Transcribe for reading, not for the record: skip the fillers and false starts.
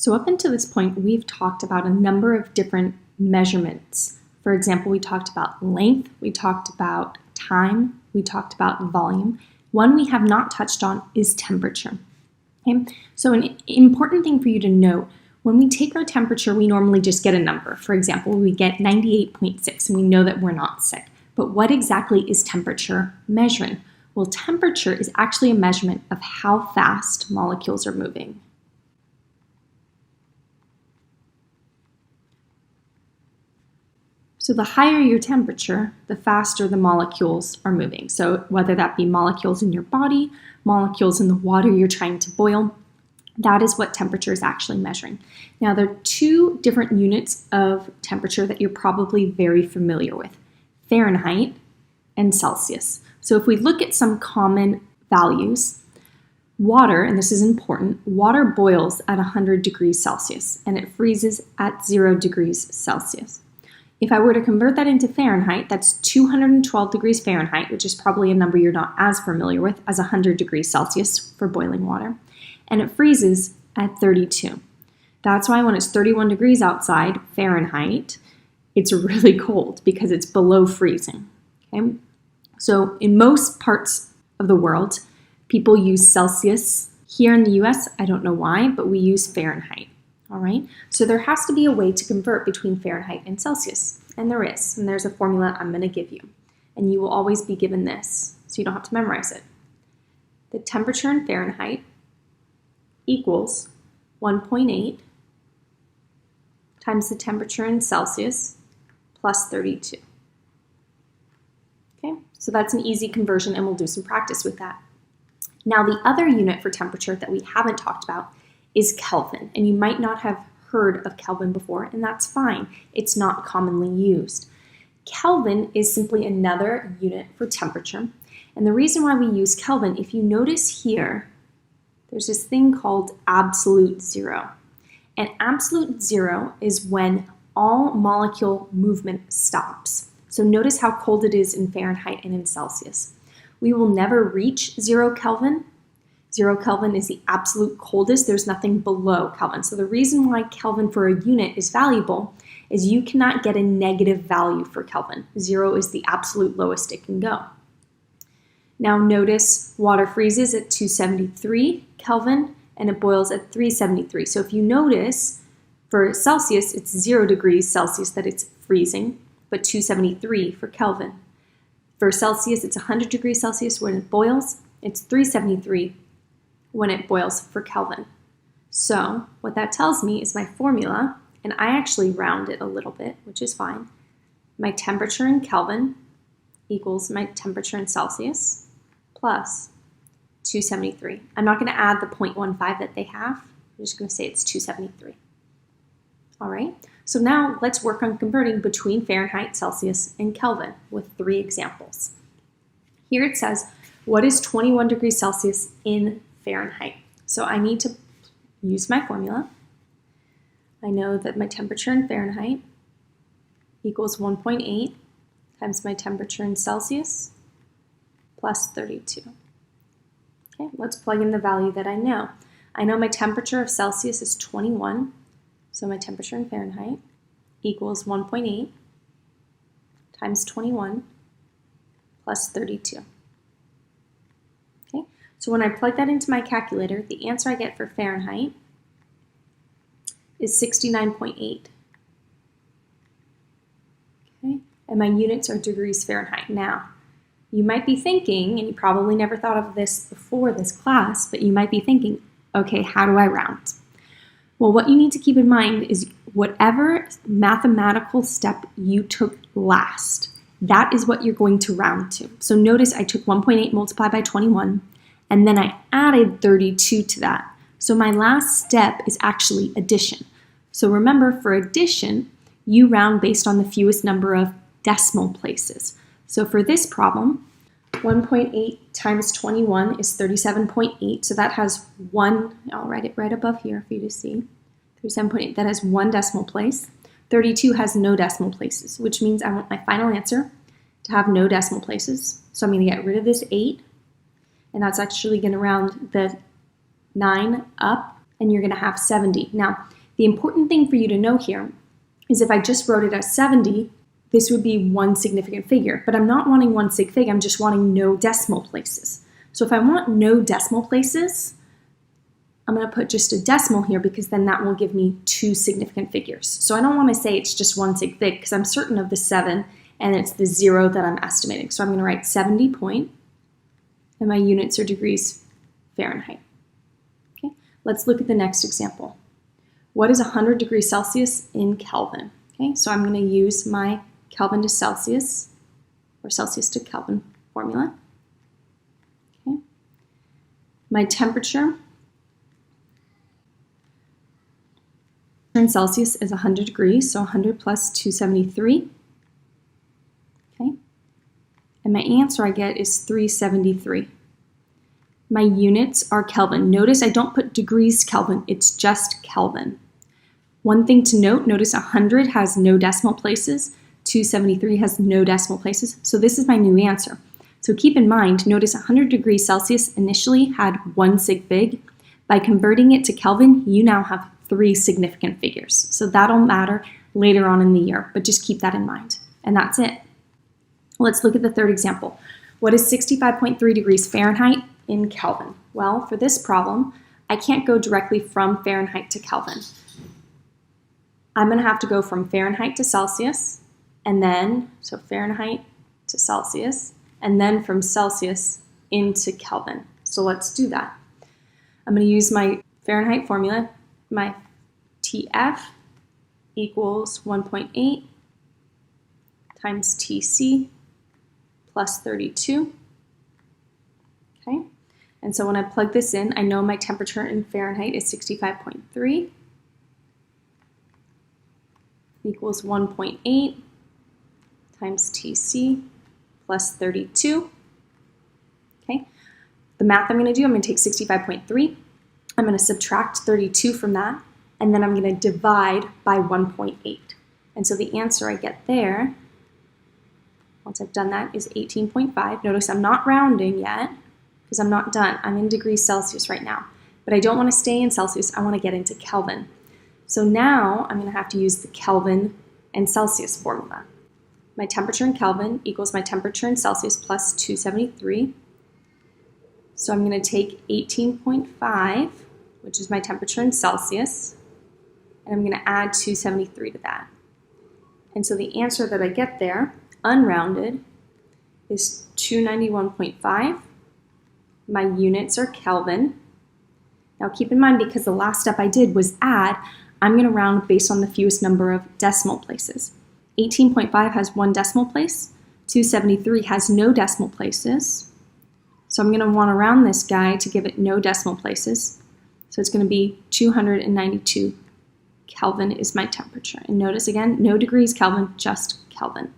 So up until this point, we've talked about a number of different measurements. For example, we talked about length, we talked about time, we talked about volume. One we have not touched on is temperature. Okay? So an important thing for you to note, when we take our temperature, we normally just get a number. For example, we get 98.6 and we know that we're not sick. But what exactly is temperature measuring? Well, temperature is actually a measurement of how fast molecules are moving. So the higher your temperature, the faster the molecules are moving. So whether that be molecules in your body, molecules in the water you're trying to boil, that is what temperature is actually measuring. Now, there are two different units of temperature that you're probably very familiar with, Fahrenheit and Celsius. So if we look at some common values, water, and this is important, water boils at 100 degrees Celsius and it freezes at 0 degrees Celsius. If I were to convert that into Fahrenheit, that's 212 degrees Fahrenheit, which is probably a number you're not as familiar with as 100 degrees Celsius for boiling water. And it freezes at 32. That's why when it's 31 degrees outside Fahrenheit, it's really cold because it's below freezing. Okay? So in most parts of the world, people use Celsius. Here in the US, I don't know why, but we use Fahrenheit. All right, so there has to be a way to convert between Fahrenheit and Celsius, and there is, and there's a formula I'm going to give you, and you will always be given this, so you don't have to memorize it. The temperature in Fahrenheit equals 1.8 times the temperature in Celsius plus 32. Okay, so that's an easy conversion, and we'll do some practice with that. Now, the other unit for temperature that we haven't talked about is Kelvin, and you might not have heard of Kelvin before, and that's fine. It's not commonly used. Kelvin is simply another unit for temperature, and the reason why we use Kelvin, if you notice here, there's this thing called absolute zero, and absolute zero is when all molecule movement stops. So notice how cold it is in Fahrenheit and in Celsius. We will never reach 0 Kelvin. 0 Kelvin is the absolute coldest. There's nothing below Kelvin. So the reason why Kelvin for a unit is valuable is you cannot get a negative value for Kelvin. 0 is the absolute lowest it can go. Now notice water freezes at 273 Kelvin and it boils at 373. So if you notice, for Celsius, it's 0 degrees Celsius that it's freezing, but 273 for Kelvin. For Celsius, it's 100 degrees Celsius when it boils. It's 373 when it boils for Kelvin. So what that tells me is my formula, and I actually round it a little bit, which is fine. My temperature in Kelvin equals my temperature in Celsius plus 273. I'm not going to add the 0.15 that they have. I'm just going to say it's 273. All right, so now let's work on converting between Fahrenheit, Celsius, and Kelvin with 3 examples. Here it says, what is 21 degrees Celsius in Fahrenheit? So I need to use my formula. I know that my temperature in Fahrenheit equals 1.8 times my temperature in Celsius plus 32. Okay, let's plug in the value that I know. I know my temperature of Celsius is 21, so my temperature in Fahrenheit equals 1.8 times 21 plus 32. So when I plug that into my calculator, the answer I get for Fahrenheit is 69.8. Okay, and my units are degrees Fahrenheit. Now, you might be thinking, and you probably never thought of this before this class, but you might be thinking, okay, how do I round? Well, what you need to keep in mind is whatever mathematical step you took last, that is what you're going to round to. So notice I took 1.8 multiplied by 21, and then I added 32 to that. So my last step is actually addition. So remember, for addition, you round based on the fewest number of decimal places. So for this problem, 1.8 times 21 is 37.8. So that has one, I'll write it right above here for you to see. 37.8, that has 1 decimal place. 32 has no decimal places, which means I want my final answer to have no decimal places. So I'm going to get rid of this 8. And that's actually going to round the 9 up and you're going to have 70. Now, the important thing for you to know here is if I just wrote it as 70, this would be one significant figure, but I'm not wanting one sig fig, I'm just wanting no decimal places. So if I want no decimal places, I'm going to put just a decimal here because then that will give me two significant figures. So I don't want to say it's just one sig fig because I'm certain of the 7 and it's the 0 that I'm estimating. So I'm going to write 70 point, and my units are degrees Fahrenheit. Okay, let's look at the next example. What is 100 degrees Celsius in Kelvin? Okay, so I'm going to use my Kelvin to Celsius, or Celsius to Kelvin formula. Okay. My temperature in Celsius is 100 degrees, so 100 plus 273. Okay. And my answer I get is 373. My units are Kelvin. Notice I don't put degrees Kelvin, it's just Kelvin. One thing to note, notice 100 has no decimal places, 273 has no decimal places, so this is my new answer. So keep in mind, notice 100 degrees Celsius initially had one sig fig. By converting it to Kelvin, you now have 3 significant figures. So that'll matter later on in the year, but just keep that in mind. And that's it. Let's look at the third example. What is 65.3 degrees Fahrenheit in Kelvin? Well, for this problem, I can't go directly from Fahrenheit to Kelvin. I'm going to have to go from Fahrenheit to Celsius, and then, so Fahrenheit to Celsius, and then from Celsius into Kelvin. So let's do that. I'm going to use my Fahrenheit formula. My TF equals 1.8 times TC plus 32. Okay, and so when I plug this in, I know my temperature in Fahrenheit is 65.3 equals 1.8 times TC plus 32. Okay, the math I'm going to do, I'm going to take 65.3, I'm going to subtract 32 from that, and then I'm going to divide by 1.8. And so the answer I get there, once I've done that, is 18.5. Notice I'm not rounding yet because I'm not done. I'm in degrees Celsius right now, but I don't want to stay in Celsius. I want to get into Kelvin. So now I'm going to have to use the Kelvin and Celsius formula. My temperature in Kelvin equals my temperature in Celsius plus 273. So I'm going to take 18.5, which is my temperature in Celsius, and I'm going to add 273 to that. And so the answer that I get there, unrounded, is 291.5. My units are Kelvin. Now keep in mind, because the last step I did was add, I'm going to round based on the fewest number of decimal places. 18.5 has one decimal place, 273 has no decimal places, so I'm going to want to round this guy to give it no decimal places. So it's going to be 292 Kelvin is my temperature. And notice again, no degrees Kelvin, just Kelvin.